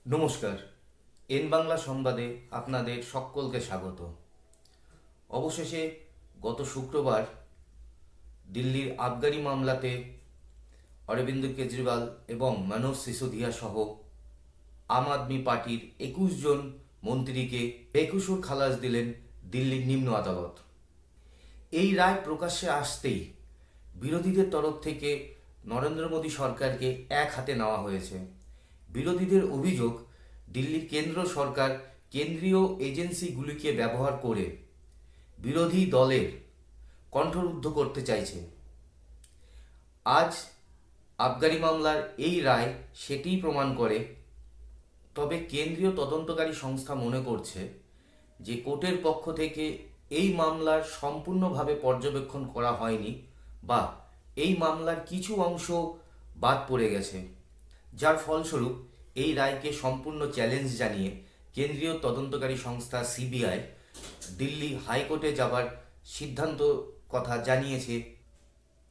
নমস্কার। এন বাংলা সংবাদে আপনাদের সকলকে স্বাগত। অবশেষে গত শুক্রবার দিল্লির আবগারি মামলাতে অরবিন্দ কেজরিওয়াল এবং মনোজ সিসোদিয়া সহ আম আদমি পার্টির ২১ জন মন্ত্রীকে বেকসুর খালাস দিলেন দিল্লির নিম্ন আদালত। এই রায় প্রকাশ্যে আসতেই বিরোধীদের তরফ থেকে নরেন্দ্র মোদী সরকারকে এক হাতে নেওয়া হয়েছে। বিরোধীদের অভিযোগ, দিল্লির কেন্দ্র সরকার কেন্দ্রীয় এজেন্সিগুলিকে ব্যবহার করে বিরোধী দলের কণ্ঠরুদ্ধ করতে চাইছে। আজ আবগারি মামলার এই রায় সেটিই প্রমাণ করে। তবে কেন্দ্রীয় তদন্তকারী সংস্থা মনে করছে যে কোর্টের পক্ষ থেকে এই মামলার সম্পূর্ণভাবে পর্যবেক্ষণ করা হয়নি বা এই মামলার কিছু অংশ বাদ পড়ে গেছে, যার ফলস্বরূপ এই রায়কে সম্পূর্ণ চ্যালেঞ্জ জানিয়ে কেন্দ্রীয় তদন্তকারী সংস্থা সিবিআই দিল্লি হাইকোর্টে যাবার সিদ্ধান্ত কথা জানিয়েছে।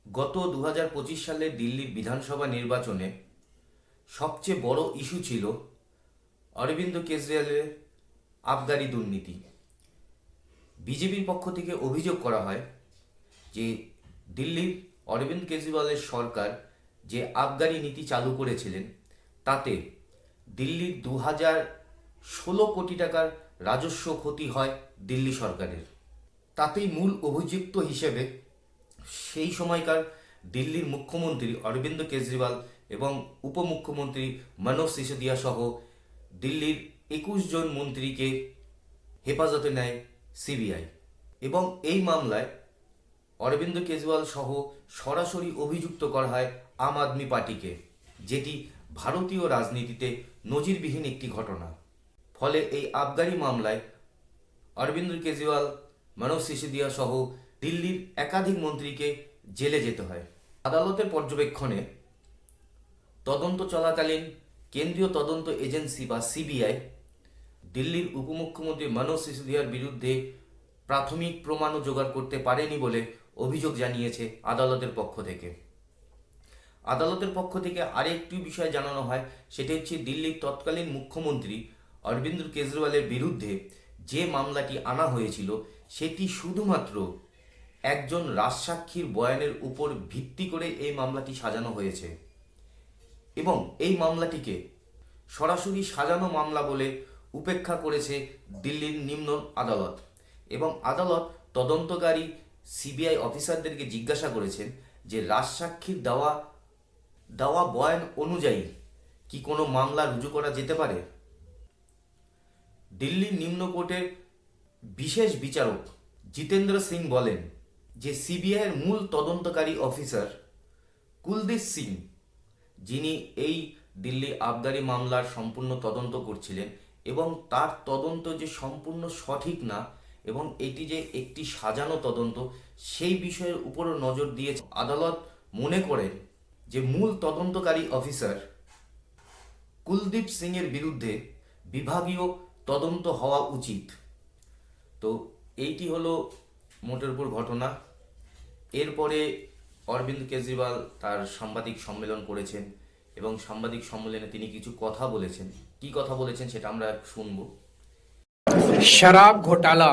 গত ২০২৫ সালে দিল্লির বিধানসভা নির্বাচনে সবচেয়ে বড় ইস্যু ছিল অরবিন্দ কেজরিওয়ালের আবগারি দুর্নীতি। বিজেপির পক্ষ থেকে অভিযোগ করা হয় যে দিল্লির অরবিন্দ কেজরিওয়ালের সরকার যে আবগারি নীতি চালু করেছিলেন তাতে দিল্লির ২০১৬ কোটি টাকার রাজস্ব ক্ষতি হয় দিল্লি সরকারের। তাতেই মূল অভিযুক্ত হিসেবে সেই সময়কার দিল্লির মুখ্যমন্ত্রী অরবিন্দ কেজরিওয়াল এবং উপমুখ্যমন্ত্রী মনোজ সিসোদিয়া সহ দিল্লির ২১ জন মন্ত্রীকে হেফাজতে নেয় সিবিআই। এবং এই মামলায় অরবিন্দ কেজরিওয়াল সহ সরাসরি অভিযুক্ত করা হয় আম আদমি পার্টিকে, যেটি ভারতীয় রাজনীতিতে নজিরবিহীন একটি ঘটনা। ফলে এই আবগারি মামলায় অরবিন্দ কেজরিওয়াল, মনোজ সিসোদিয়া সহ দিল্লির একাধিক মন্ত্রীকে জেলে যেতে হয়। আদালতের পর্যবেক্ষণে তদন্ত চলাকালীন কেন্দ্রীয় তদন্ত এজেন্সি বা সিবিআই দিল্লির উপমুখ্যমন্ত্রী মনোজ সিসোদিয়ার বিরুদ্ধে প্রাথমিক প্রমাণও জোগাড় করতে পারেনি বলে অভিযোগ জানিয়েছে আদালতের পক্ষ থেকে। আদালতের পক্ষ থেকে আরেকটি বিষয় জানানো হয়, সেটি হচ্ছে দিল্লির তৎকালীন মুখ্যমন্ত্রী অরবিন্দ কেজরিওয়ালের বিরুদ্ধে যে মামলাটি আনা হয়েছিল সেটি শুধুমাত্র একজন রাজসাক্ষীর বয়ানের উপর ভিত্তি করে এই মামলাটি সাজানো হয়েছে এবং এই মামলাটিকে সরাসরি সাজানো মামলা বলে উপেক্ষা করেছে দিল্লির নিম্ন আদালত। এবং আদালত তদন্তকারী সিবিআই অফিসারদেরকে জিজ্ঞাসা করেছেন যে রাজসাক্ষীর দেওয়া বয়ান অনুযায়ী কি কোনো মামলা রুজু করা যেতে পারে। দিল্লির নিম্ন কোর্টের বিশেষ বিচারক জিতেন্দ্র সিং বলেন যে সিবিআইয়ের মূল তদন্তকারী অফিসার কুলদীপ সিং, যিনি এই দিল্লি আবগারি মামলার সম্পূর্ণ তদন্ত করছিলেন এবং তার তদন্ত যে সম্পূর্ণ সঠিক না এবং এটি যে একটি সাজানো তদন্ত, সেই বিষয়ের উপরও নজর দিয়েছে। আদালত মনে করেন যে মূল তদন্তকারী অফিসার কুলদীপ সিং এর বিরুদ্ধে বিভাগীয় তদন্ত হওয়া উচিত। তো এইটি হলো মোটের উপর ঘটনা। এরপরে অরবিন্দ কেজরিওয়াল তার সাংবাদিক সম্মেলন করেছেন এবং সাংবাদিক সম্মেলনে তিনি কিছু কথা বলেছেন। কি কথা বলেছেন সেটা আমরা শুনব। शराब घोटाला,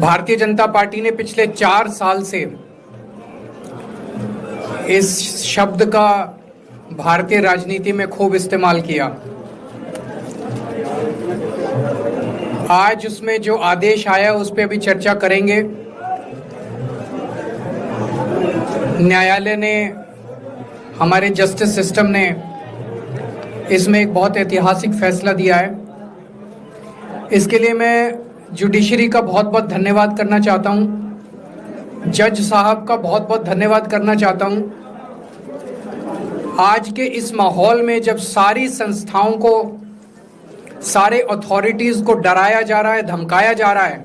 भारतीय जनता पार्टी ने पिछले 4 साल से इस शब्द का भारतीय राजनीति में खूब इस्तेमाल किया। आज उसमें जो आदेश आया उस पर भी चर्चा करेंगे। न्यायालय ने, हमारे जस्टिस सिस्टम ने इसमें एक बहुत ऐतिहासिक फैसला दिया है। इसके लिए मैं जुडिशरी का बहुत बहुत धन्यवाद करना चाहता हूँ, जज साहब का बहुत बहुत धन्यवाद करना चाहता हूँ। आज के इस माहौल में जब सारी संस्थाओं को, सारे अथॉरिटीज़ को डराया जा रहा है, धमकाया जा रहा है,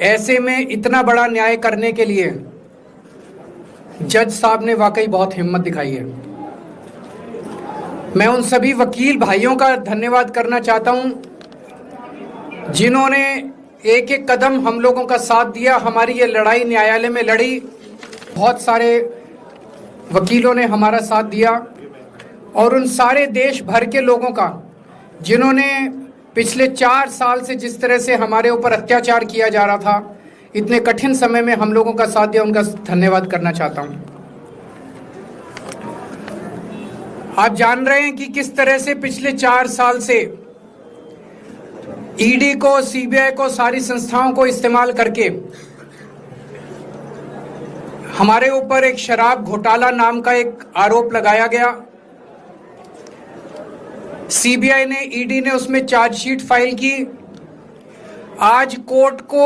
ऐसे में इतना बड़ा न्याय करने के लिए जज साहब ने वाकई बहुत हिम्मत दिखाई है। मैं उन सभी वकील भाइयों का धन्यवाद करना चाहता हूँ जिन्होंने एक एक कदम हम लोगों का साथ दिया। हमारी ये लड़ाई न्यायालय में लड़ी, बहुत सारे वकीलों ने हमारा साथ दिया। और उन सारे देश भर के लोगों का जिन्होंने पिछले 4 साल से जिस तरह से हमारे ऊपर अत्याचार किया जा रहा था, इतने कठिन समय में हम लोगों का साथ दिया, उनका धन्यवाद करना चाहता हूं। आप जान रहे हैं कि किस तरह से पिछले 4 साल से ईडी को, सीबीआई को, सारी संस्थाओं को इस्तेमाल करके हमारे ऊपर एक शराब घोटाला नाम का एक आरोप लगाया गया। सीबीआई ने, ईडी ने उसमें चार्जशीट फाइल की। आज कोर्ट को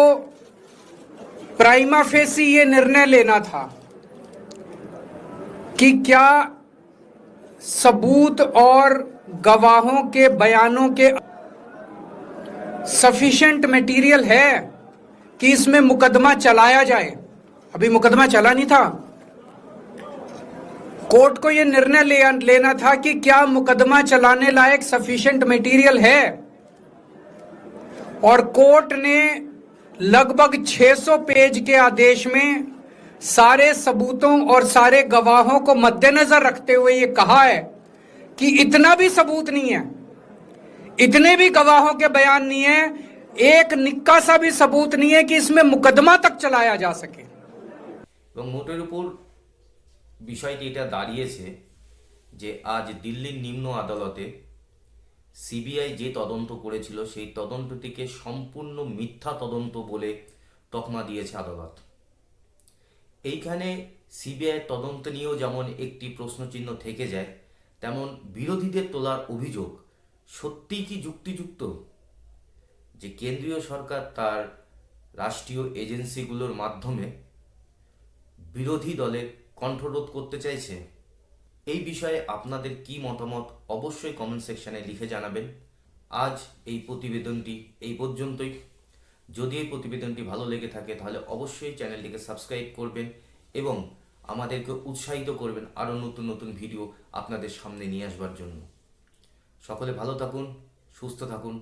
प्राइमा फेसी ये निर्णय लेना था कि क्या सबूत और गवाहों के बयानों के सफिशिएंट मटेरियल है कि इसमें मुकदमा चलाया जाए। अभी मुकदमा चला नहीं था। कोर्ट को यह निर्णय लेना था कि क्या मुकदमा चलाने लायक सफिशिएंट मटेरियल है, और कोर्ट ने लगभग 600 पेज के आदेश में सारे सबूतों और सारे गवाहों को मद्देनजर रखते हुए ये कहा है कि इतना भी सबूत नहीं है, इतने भी गवाहों के बयान नहीं है, एक निक्का सा भी सबूत नहीं है कि इसमें मुकदमा तक चलाया जा सके। এবং মোটের উপর বিষয়টি এটা দাঁড়িয়েছে যে আজ দিল্লির নিম্ন আদালতে সিবিআই যে তদন্ত করেছিল সেই তদন্তটিকে সম্পূর্ণ মিথ্যা তদন্ত বলে তকমা দিয়েছে আদালত। এইখানে সিবিআই তদন্ত নিয়েও যেমন একটি প্রশ্নচিহ্ন থেকে যায়, তেমন বিরোধীদের তোলার অভিযোগ সত্যিই কি যুক্তিযুক্ত যে কেন্দ্রীয় সরকার তার রাষ্ট্রীয় এজেন্সিগুলোর মাধ্যমে বিরোধী দলের কণ্ঠরোধ করতে চাইছে? এই বিষয়ে আপনাদের কি মতামত অবশ্যই কমেন্ট সেকশনে লিখে জানাবেন। আজ এই প্রতিবেদনটি এই পর্যন্তই। যদি এই প্রতিবেদনটি ভালো লেগে থাকে তাহলে অবশ্যই চ্যানেলটিকে সাবস্ক্রাইব করবেন এবং আমাদেরকে উৎসাহিত করবেন আরও নতুন নতুন ভিডিও আপনাদের সামনে নিয়ে আসবার জন্য। সকলে ভালো থাকুন, সুস্থ থাকুন।